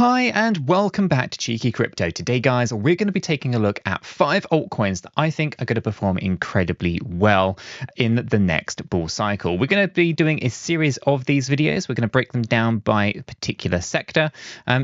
Hi and welcome back to Cheeky Crypto. Today, guys, we're going to be taking a look at 5 altcoins that I think are going to perform incredibly well in the next bull cycle. We're going to be doing a series of these videos. We're going to break them down by a particular sector.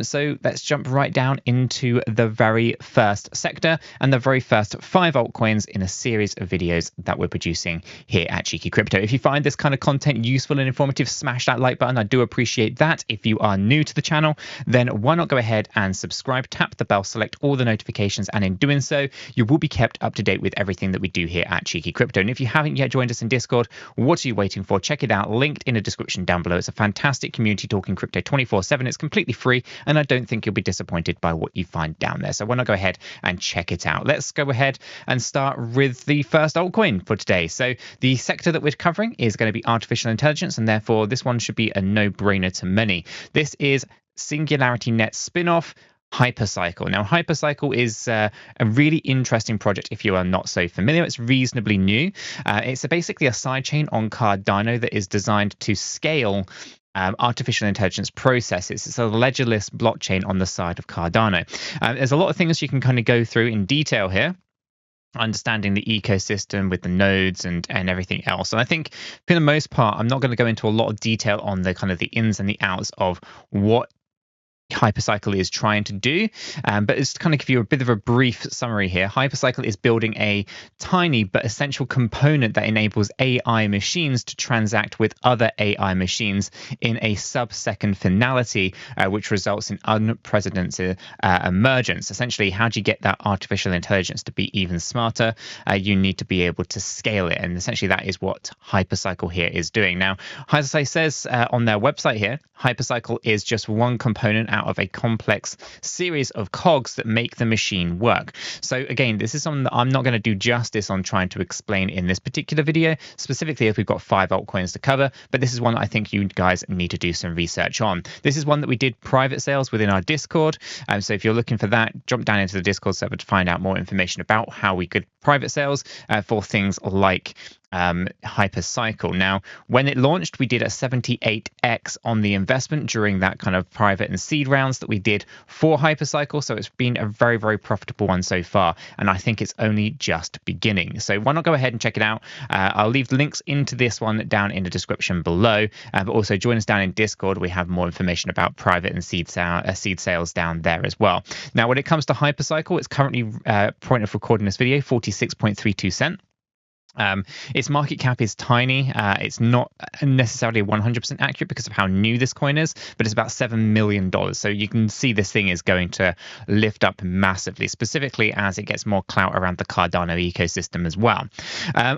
So let's jump right down into the very first sector and the very first 5 altcoins in a series of videos that we're producing here at Cheeky Crypto. If you find this kind of content useful and informative, smash that like button. I do appreciate that. If you are new to the channel, then why not go ahead and subscribe, tap the bell, select all the notifications, and in doing so, you will be kept up to date with everything that we do here at Cheeky Crypto. And if you haven't yet joined us in Discord, what are you waiting for? Check it out, linked in the description down below. It's a fantastic community talking crypto 24/7. It's completely free, and I don't think you'll be disappointed by what you find down there. So why not go ahead and check it out? Let's go ahead and start with the first altcoin for today. So the sector that we're covering is going to be artificial intelligence, and therefore this one should be a no-brainer to many. This is SingularityNet spin-off Hypercycle. Now, Hypercycle is a really interesting project if you are not so familiar. It's reasonably new. It's basically a sidechain on Cardano that is designed to scale artificial intelligence processes. It's a ledgerless blockchain on the side of Cardano. There's a lot of things you can kind of go through in detail here, understanding the ecosystem with the nodes and everything else. And I think for the most part, I'm not going to go into a lot of detail on the kind of the ins and the outs of what Hypercycle is trying to do, but it's to kind of give you a bit of a brief summary here. Hypercycle is building a tiny but essential component that enables AI machines to transact with other AI machines in a sub-second finality, which results in unprecedented emergence. Essentially, how do you get that artificial intelligence to be even smarter? You need to be able to scale it, and essentially that is what Hypercycle here is doing. Now, as I says on their website here, Hypercycle is just one component out of a complex series of cogs that make the machine work. So again, this is something that I'm not going to do justice on trying to explain in this particular video, specifically if we've got 5 altcoins to cover, but this is one that I think you guys need to do some research on. This is one that we did private sales within our Discord, so if you're looking for that, jump down into the Discord server to find out more information about how we could private sales for things like Hypercycle. Now, when it launched, we did a 78x on the investment during that kind of private and seed rounds that we did for Hypercycle. So it's been a very, very profitable one so far. And I think it's only just beginning. So why not go ahead and check it out? I'll leave links into this one down in the description below. But also join us down in Discord. We have more information about private and seed sales down there as well. Now, when it comes to Hypercycle, it's currently, point of recording this video, 46.32 cents. Its market cap is tiny. It's not necessarily 100% accurate because of how new this coin is, but it's about $7 million. So you can see this thing is going to lift up massively, specifically as it gets more clout around the Cardano ecosystem as well.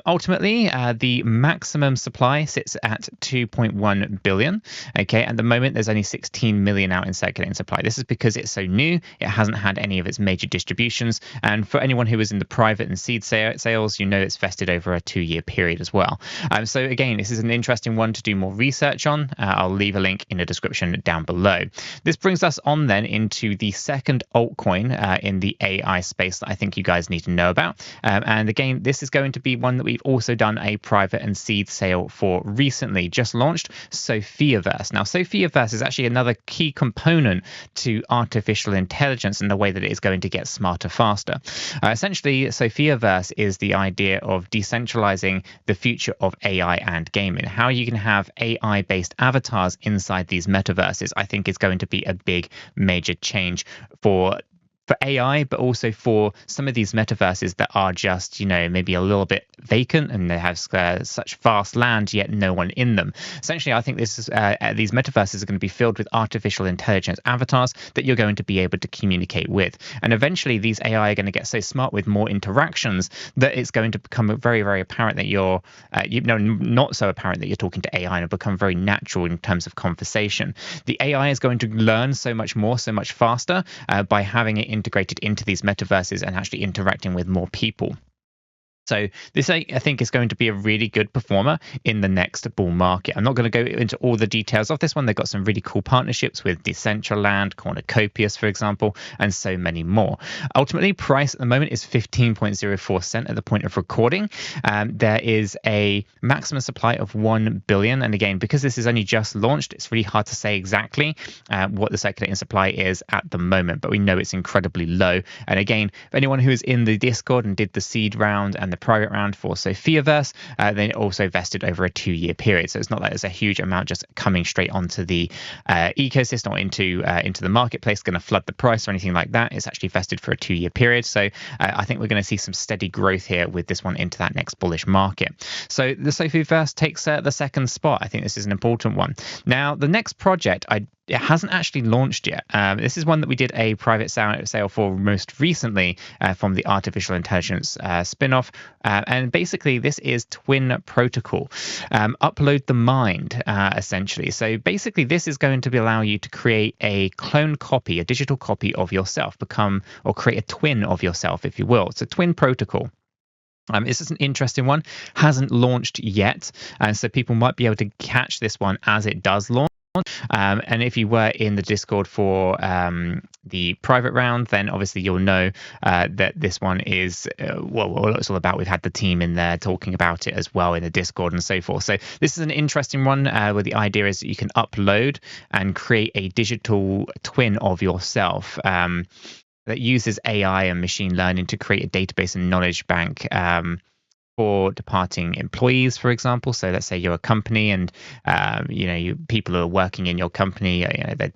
Ultimately, the maximum supply sits at 2.1 billion. Okay, at the moment, there's only 16 million out in circulating supply. This is because it's so new. It hasn't had any of its major distributions. And for anyone who is in the private and seed sales, you know it's vested over a 2-year period as well. So again, this is an interesting one to do more research on. I'll leave a link in the description down below. This brings us on then into the second altcoin in the AI space that I think you guys need to know about. And again, this is going to be one that we've also done a private and seed sale for recently, just launched, Sophiaverse. Now, Sophiaverse is actually another key component to artificial intelligence and the way that it is going to get smarter faster. Essentially, Sophiaverse is the idea of decentralizing the future of AI and gaming. How you can have AI-based avatars inside these metaverses, I think, is going to be a big major change for AI, but also for some of these metaverses that are just, you know, maybe a little bit vacant and they have such vast land, yet no one in them. Essentially, I think this is these metaverses are going to be filled with artificial intelligence avatars that you're going to be able to communicate with. And eventually, these AI are going to get so smart with more interactions that it's going to become very, very apparent that you're, not so apparent that you're talking to AI, and it'll become very natural in terms of conversation. The AI is going to learn so much more, so much faster by having it integrated into these metaverses and actually interacting with more people. So this, I think, is going to be a really good performer in the next bull market. I'm not going to go into all the details of this one. They've got some really cool partnerships with Decentraland, 𝗕𝗘𝗪𝗪𝗪, for example, and so many more. Ultimately, price at the moment is 15.04 cent at the point of recording. There is a maximum supply of 1 billion. And again, because this is only just launched, it's really hard to say exactly what the circulating supply is at the moment, but we know it's incredibly low. And again, for anyone who is in the Discord and did the seed round and the private round for Sophiaverse, then also vested over a 2-year period. So it's not like there's a huge amount just coming straight onto the ecosystem or into the marketplace, going to flood the price or anything like that. It's actually vested for a 2-year period. So I think we're going to see some steady growth here with this one into that next bullish market. So the Sophiaverse takes the second spot. I think this is an important one. Now, the next project, it hasn't actually launched yet. This is one that we did a private sale for most recently from the artificial intelligence spin-off. And basically, this is Twin Protocol. Upload the mind, essentially. So basically, this is going to allow you to create a clone copy, a digital copy of yourself, create a twin of yourself, if you will. It's a Twin Protocol. This is an interesting one. Hasn't launched yet. And so people might be able to catch this one as it does launch. And if you were in the Discord for the private round, then obviously you'll know that this one is what it's all about. We've had the team in there talking about it as well in the Discord and so forth. So this is an interesting one where the idea is that you can upload and create a digital twin of yourself that uses AI and machine learning to create a database and knowledge bank for departing employees, for example. So let's say you're a company and people who are working in your company,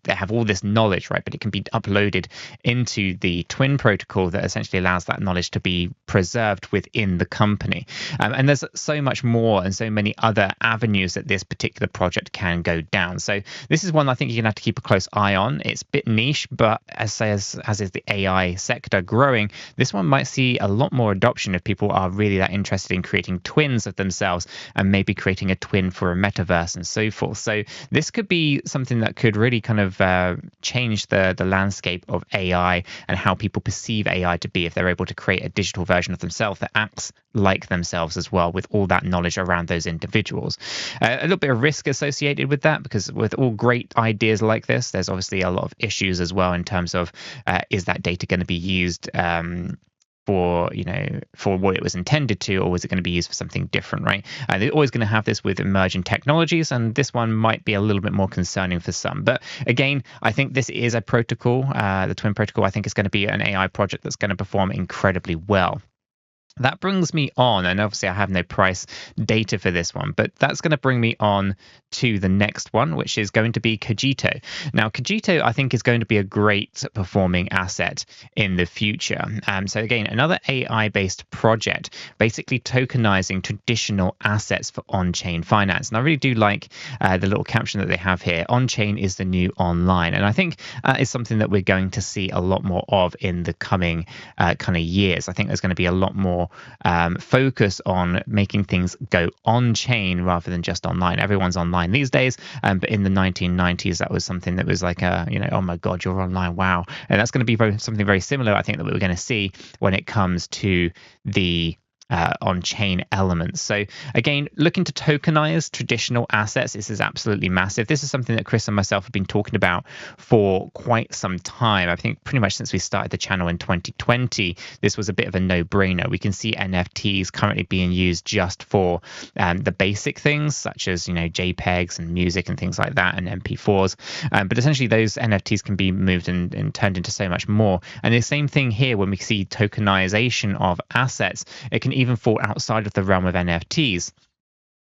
they have all this knowledge, right? But it can be uploaded into the Twin Protocol that essentially allows that knowledge to be preserved within the company. And there's so much more and so many other avenues that this particular project can go down. So this is one I think you're gonna have to keep a close eye on. It's a bit niche, but as is the AI sector growing, this one might see a lot more adoption if people are really that interested in creating twins of themselves and maybe creating a twin for a metaverse and so forth. So this could be something that could really kind of change the landscape of AI and how people perceive AI to be if they're able to create a digital version of themselves that acts like themselves as well, with all that knowledge around those individuals. A little bit of risk associated with that, because with all great ideas like this, there's obviously a lot of issues as well in terms of is that data going to be used for what it was intended to, or was it going to be used for something different, right? They're always going to have this with emerging technologies, and this one might be a little bit more concerning for some. But again, I think this is a protocol. The Twin Protocol, I think, is going to be an AI project that's going to perform incredibly well. That brings me on, and obviously I have no price data for this one, but that's going to bring me on to the next one, which is going to be Kajito. Now, Kajito, I think, is going to be a great performing asset in the future. So again, another AI-based project, basically tokenizing traditional assets for on-chain finance. And I really do like the little caption that they have here. On-chain is the new online. And I think it's something that we're going to see a lot more of in the coming kind of years. I think there's going to be a lot more focus on making things go on chain rather than just online. Everyone's online these days, but in the 1990s, that was something that was like oh my God, you're online, wow. And that's going to be something very similar, I think, that we're going to see when it comes to the on-chain elements. So again, looking to tokenize traditional assets, this is absolutely massive. This is something that Chris and myself have been talking about for quite some time. I think pretty much since we started the channel in 2020, this was a bit of a no-brainer. We can see NFTs currently being used just for the basic things, such as JPEGs and music and things like that, and MP4s. But essentially, those NFTs can be moved and turned into so much more. And the same thing here when we see tokenization of assets, it can even fall outside of the realm of NFTs.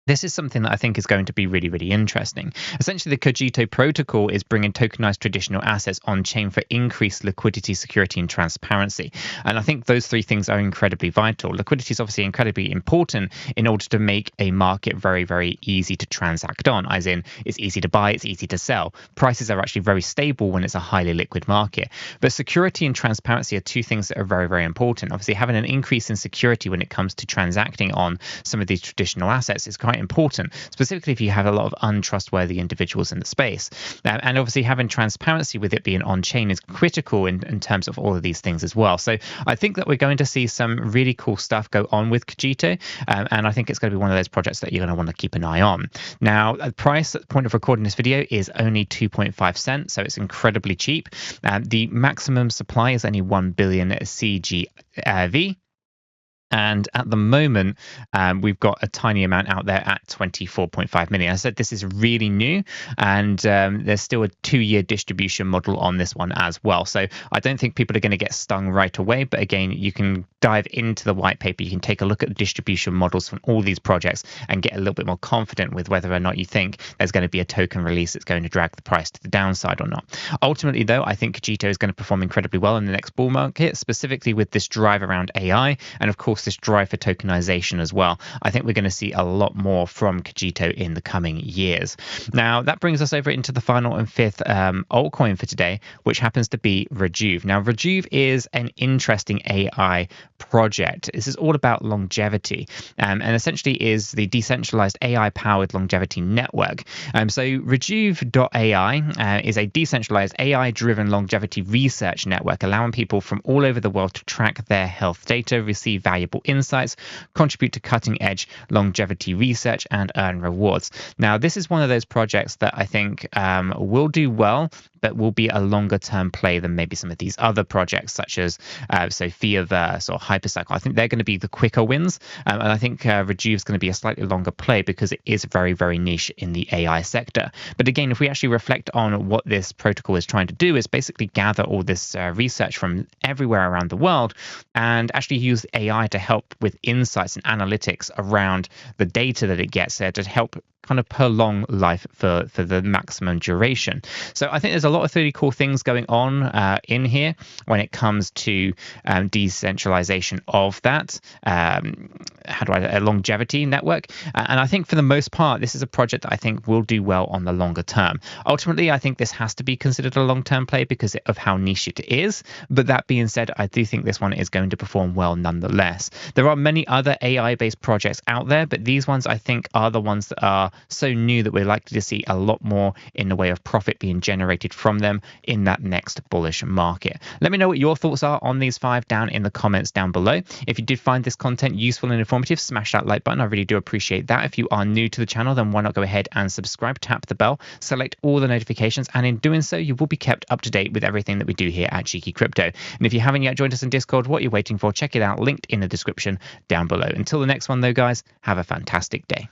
This is something that I think is going to be really, really interesting. Essentially, the Kajito protocol is bringing tokenized traditional assets on-chain for increased liquidity, security, and transparency. And I think those three things are incredibly vital. Liquidity is obviously incredibly important in order to make a market very, very easy to transact on, as in it's easy to buy, it's easy to sell. Prices are actually very stable when it's a highly liquid market. But security and transparency are two things that are very, very important. Obviously, having an increase in security when it comes to transacting on some of these traditional assets is quite quite important, specifically if you have a lot of untrustworthy individuals in the space. And obviously having transparency with it being on-chain is critical in terms of all of these things as well. So I think that we're going to see some really cool stuff go on with Kajito, and I think it's going to be one of those projects that you're going to want to keep an eye on. Now, the price at the point of recording this video is only 2.5 cents, so it's incredibly cheap. The maximum supply is only 1 billion 𝗕𝗪𝗪. And at the moment, we've got a tiny amount out there at 24.5 million. I said this is really new, and there's still a 2-year distribution model on this one as well. So I don't think people are going to get stung right away. But again, you can dive into the white paper. You can take a look at the distribution models from all these projects and get a little bit more confident with whether or not you think there's going to be a token release that's going to drag the price to the downside or not. Ultimately, though, I think Kajito is going to perform incredibly well in the next bull market, specifically with this drive around AI and, of course, this drive for tokenization as well. I think we're going to see a lot more from Kajito in the coming years. Now, that brings us over into the final and fifth altcoin for today, which happens to be 𝗓𝗓. Now, 𝗓𝗓 is an interesting AI project. This is all about longevity, and essentially is the decentralized AI-powered longevity network. So 𝗓𝗓.ai is a decentralized AI-driven longevity research network, allowing people from all over the world to track their health data, receive valuable insights, contribute to cutting-edge longevity research, and earn rewards. Now, this is one of those projects that I think will do well, but will be a longer-term play than maybe some of these other projects, such as Sophiaverse or Hypercycle. I think they're going to be the quicker wins, and I think 𝗓𝗓 is going to be a slightly longer play because it is very, very niche in the AI sector. But again, if we actually reflect on what this protocol is trying to do, is basically gather all this research from everywhere around the world and actually use AI to help with insights and analytics around the data that it gets there to help kind of prolong life for the maximum duration. So I think there's a lot of really cool things going on in here when it comes to decentralization of that a longevity network. And I think for the most part, this is a project that I think will do well on the longer term. Ultimately, I think this has to be considered a long-term play because of how niche it is. But that being said, I do think this one is going to perform well nonetheless. There are many other AI-based projects out there, but these ones I think are the ones that are so new that we're likely to see a lot more in the way of profit being generated from them in that next bullish market. Let me know what your thoughts are on these 5 down in the comments down below. If you did find this content useful and informative, smash that like button. I really do appreciate that. If you are new to the channel, then why not go ahead and subscribe, tap the bell, select all the notifications, and in doing so, you will be kept up to date with everything that we do here at Cheeky Crypto. And if you haven't yet joined us in Discord, what you're waiting for, check it out, linked in the description down below. Until the next one though, guys, have a fantastic day.